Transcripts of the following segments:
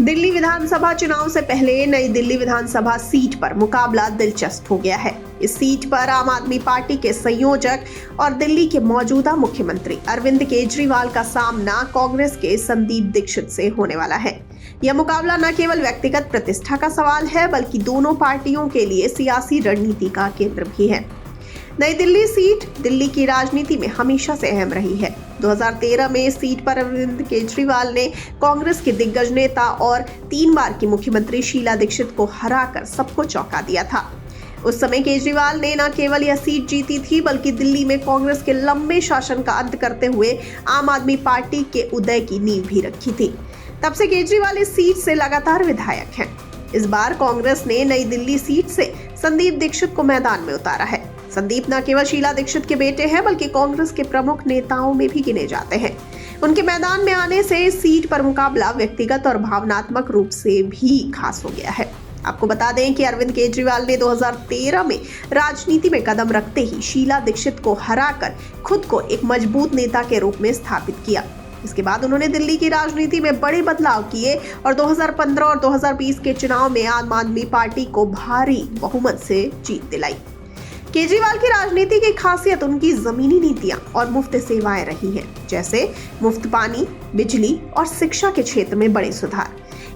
दिल्ली विधानसभा चुनाव से पहले नई दिल्ली विधानसभा सीट पर मुकाबला दिलचस्प हो गया है। इस सीट पर आम आदमी पार्टी के संयोजक और दिल्ली के मौजूदा मुख्यमंत्री अरविंद केजरीवाल का सामना कांग्रेस के संदीप दीक्षित से होने वाला है। यह मुकाबला न केवल व्यक्तिगत प्रतिष्ठा का सवाल है, बल्कि दोनों पार्टियों के लिए सियासी रणनीति का केंद्र भी है। नई दिल्ली सीट दिल्ली की राजनीति में हमेशा से अहम रही है। 2013 में इस सीट पर अरविंद केजरीवाल ने कांग्रेस के दिग्गज नेता और 3 बार की मुख्यमंत्री शीला दीक्षित को हराकर सबको चौंका दिया था। उस समय केजरीवाल ने न केवल यह सीट जीती थी, बल्कि दिल्ली में कांग्रेस के लंबे शासन का अंत करते हुए आम आदमी पार्टी के उदय की नींव भी रखी थी। तब से केजरीवाल इस सीट से लगातार विधायक हैं। इस बार कांग्रेस ने नई दिल्ली सीट से संदीप दीक्षित को मैदान में उतारा है। संदीप न केवल शीला दीक्षित के बेटे हैं, बल्कि कांग्रेस के प्रमुख नेताओं में भी गिने जाते हैं। उनके मैदान में आने से इस सीट पर मुकाबला व्यक्तिगत और भावनात्मक रूप से भी खास हो गया है। आपको बता दें कि अरविंद केजरीवाल ने 2013 में राजनीति में कदम रखते ही शीला दीक्षित को हराकर खुद को एक मजबूत नेता के रूप में स्थापित किया। इसके बाद उन्होंने दिल्ली की राजनीति में बड़े बदलाव किए और 2015 और 2020 के चुनाव में आम आदमी पार्टी को भारी बहुमत से जीत दिलाई। केजरीवाल की राजनीति की खासियत उनकी जमीनी नीतियां और मुफ्त सेवाएं रही हैं, जैसे मुफ्त पानी, बिजली और शिक्षा के क्षेत्र में बड़े सुधार।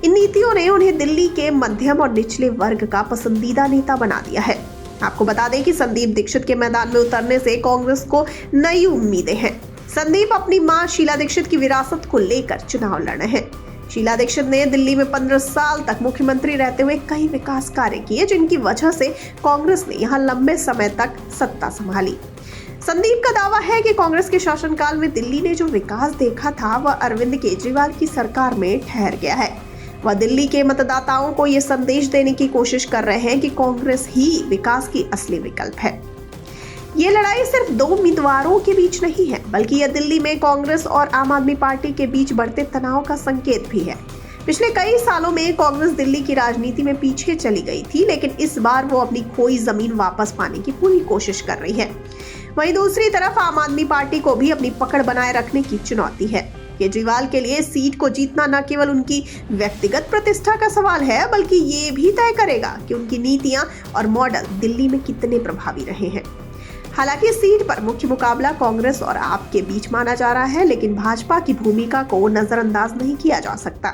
इन नीतियों ने उन्हें दिल्ली के मध्यम और निचले वर्ग का पसंदीदा नेता बना दिया है। आपको बता दें कि संदीप दीक्षित के मैदान में उतरने से कांग्रेस को नई उम्मीदें हैं। संदीप अपनी मां शीला दीक्षित की विरासत को लेकर चुनाव लड़ रहे हैं। शीला दीक्षित ने दिल्ली में 15 साल तक मुख्यमंत्री रहते हुए कई विकास कार्य किए, जिनकी वजह से कांग्रेस ने यहां लंबे समय तक सत्ता संभाली। संदीप का दावा है कि कांग्रेस के शासनकाल में दिल्ली ने जो विकास देखा था, वह अरविंद केजरीवाल की सरकार में ठहर गया है। वह दिल्ली के मतदाताओं को यह संदेश देने की कोशिश कर रहे हैं कि कांग्रेस ही विकास की असली विकल्प है। ये लड़ाई सिर्फ 2 उम्मीदवारों के बीच नहीं है, बल्कि यह दिल्ली में कांग्रेस और आम आदमी पार्टी के बीच बढ़ते तनाव का संकेत भी है। पिछले कई सालों में कांग्रेस दिल्ली की राजनीति में पीछे चली गई थी, लेकिन इस बार वो अपनी खोई जमीन वापस पाने की पूरी कोशिश कर रही है। वहीं दूसरी तरफ आम आदमी पार्टी को भी अपनी पकड़ बनाए रखने की चुनौती है। केजरीवाल के लिए सीट को जीतना न केवल उनकी व्यक्तिगत प्रतिष्ठा का सवाल है, बल्कि ये भी तय करेगा कि उनकी नीतियां और मॉडल दिल्ली में कितने प्रभावी रहे हैं। हालांकि सीट पर मुख्य मुकाबला कांग्रेस और आप के बीच माना जा रहा है, लेकिन भाजपा की भूमिका को नजरअंदाज नहीं किया जा सकता।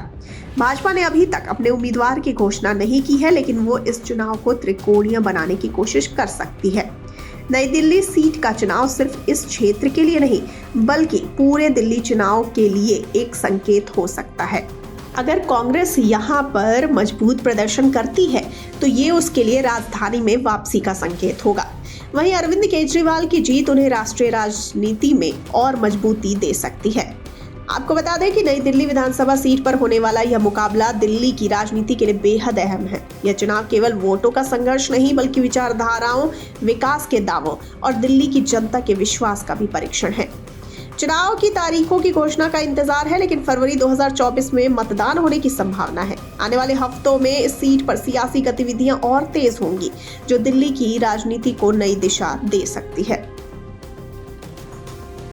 भाजपा ने अभी तक अपने उम्मीदवार की घोषणा नहीं की है, लेकिन वो इस चुनाव को त्रिकोणीय बनाने की कोशिश कर सकती है। नई दिल्ली सीट का चुनाव सिर्फ इस क्षेत्र के लिए नहीं, बल्कि पूरे दिल्ली चुनाव के लिए एक संकेत हो सकता है। अगर कांग्रेस यहाँ पर मजबूत प्रदर्शन करती है, तो ये उसके लिए राजधानी में वापसी का संकेत होगा। वहीं अरविंद केजरीवाल की जीत उन्हें राष्ट्रीय राजनीति में और मजबूती दे सकती है। आपको बता दें कि नई दिल्ली विधानसभा सीट पर होने वाला यह मुकाबला दिल्ली की राजनीति के लिए बेहद अहम है। यह चुनाव केवल वोटों का संघर्ष नहीं, बल्कि विचारधाराओं, विकास के दावों और दिल्ली की जनता के विश्वास का भी परीक्षण है। चुनाव की तारीखों की घोषणा का इंतजार है, लेकिन फरवरी 2024 में मतदान होने की संभावना है। आने वाले हफ्तों में इस सीट पर सियासी गतिविधियां और तेज होंगी, जो दिल्ली की राजनीति को नई दिशा दे सकती है।